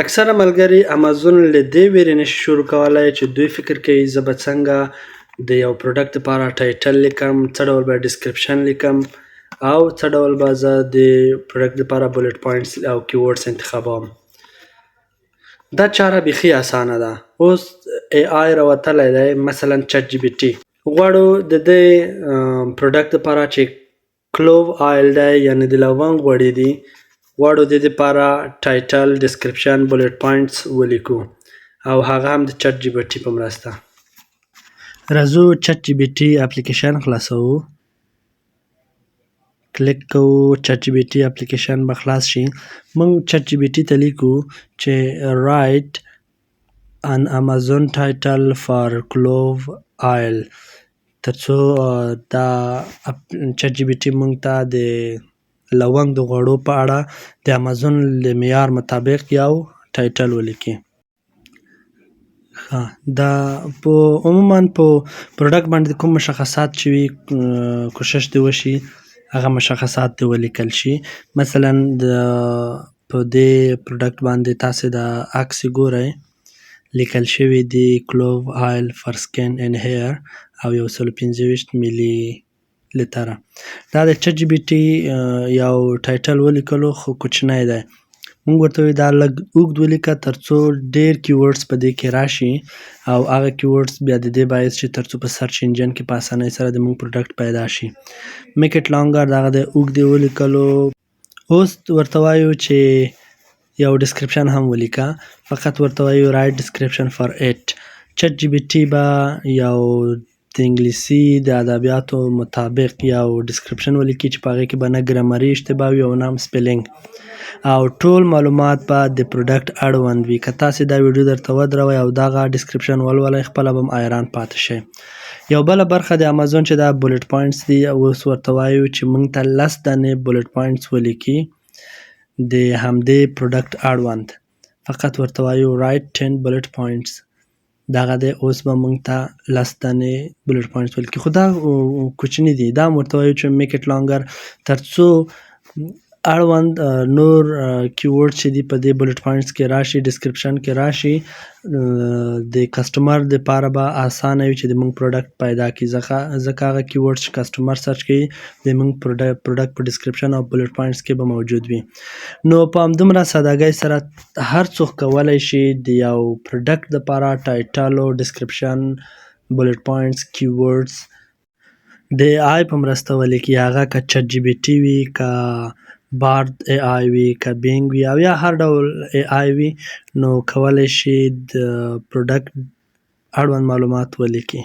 اکثره ملګري امازون له دې ویرې نشي شروع کولی چې دوی فکر کوي زه به څنګه د یو پروډکټ لپاره ټایټل لیکم، څه ډول به ډسکرپشن لیکم او څه ډول به زه د پروډکټ لپاره بولټ پوینټس او کیورډز انتخابوم. دا چاره بیخي اسانه ده. اوس ای آی راوتلی دی، مثلا چټ جی بی ټي. غواړو د دې پروډکټ لپاره چې کلوو آیل دی یعنې د لونګ غوړي دي، غواړو د دې لپاره ټایټل، ډسکرپشن، بولټ پوینټس ولیکو او هغه هم د چټ جی بی ټي په مرسته. راځو چټ جی بی ټي اپلیکیشن خلاصوو. کلیک کوو، چټ جی بی ټي اپلیکیشن به خلاص شي. موږ چټ جی بی ټي ته لیکو چې رایټ ان امازون ټایټل فار کلوو آیل، ترڅو دا چټ جی بی ټي موږ ته د لونګ د غوړو په اړه د امازون له معیار مطابق یو ټایټل ولیکي. دا عموما په پروډکټ باندې کوم مشخصات چې وي کوشش دې وشي هغه مشخصات دې ولیکل شي. مثلا په دې پروډکټ باندې تاسې د عکس ګورئ، لیکل شوي دي کلوو آیل فار سکن اینډ هیر او 125 ملي لیتره. دا د چټ جی بی ټي یو ټایټل ولیکلو خو کوچنی دی. موږ ورته وایو دا لږ اوږد ولیکه ترڅو ډېر کیورډز په دې کې راشي او هغه کیورډز بیا د دې باعث شي ترڅو په سرچ انجن کې په اسانۍ سره د موږ پروډکټ پیدا شي. میک اټ لانګر، دغه د اوږد یې ولیکلو. اوس ورته وایو چې یو ډسکرپشن هم ولیکه، فقط ورته وایو رایټ ډسکرپشن فار اټ. چټ جی بی ټي به یو د انګلیسي د ادبیاتو مطابق یو ډسکرپشن ولیکي چې په هغې کې به نه ګرامري اشتباه وي او نه هم سپیلنګ، او ټول معلومات به د پروډکټ اړوند وي. که تاسې دا ویډیو درته ودروي او دغه ډسکرپشن ولولئ خپله به هم حیران پاتې شئ. یو بله برخه د امازون چې دا بولټ پوینټس دي، اوس ورته وایو چې موږ ته 10 دانې بولټ پوینټس ولیکي د همدې پروډکټ اړوند. فقط ورته وایو رایټ 10 بولټ پوینټس، دغه دی. اوس به موږ ته 10 دانې بولټ پوینټس ولیکي، خو دا کوچني دي. دا هم ورته وایو چې میک اټ لانګر، ترڅو اړوند نور کیورډ چې دي په دې بولټ پوینټس کې راشي، ډسکرپشن کې راشي، د کسټمر دپاره به اسانه وي چې د موږ پروډکټ پیدا کړي، ځکه هغه کیورډ چې کسټمر سرچ کوي د موږ پروډکټ په ډسکرپشن او بولټ پوینټس کې به موجود وي. نو په همدومره سادهګۍ سره هر څوک کولی شي د یو پروډکټ دپاره ټایټل او ډسکرپشن، بولټ پوینټس، کیورډز د ای آی په مرسته ولیکي. هغه که چټ جی بی ټي وي، که بارد ای آی وي، که بینګ وي او یا هر ډول ای آی وي، نو کولی شي د پروډکټ اړوند معلومات ولیکي.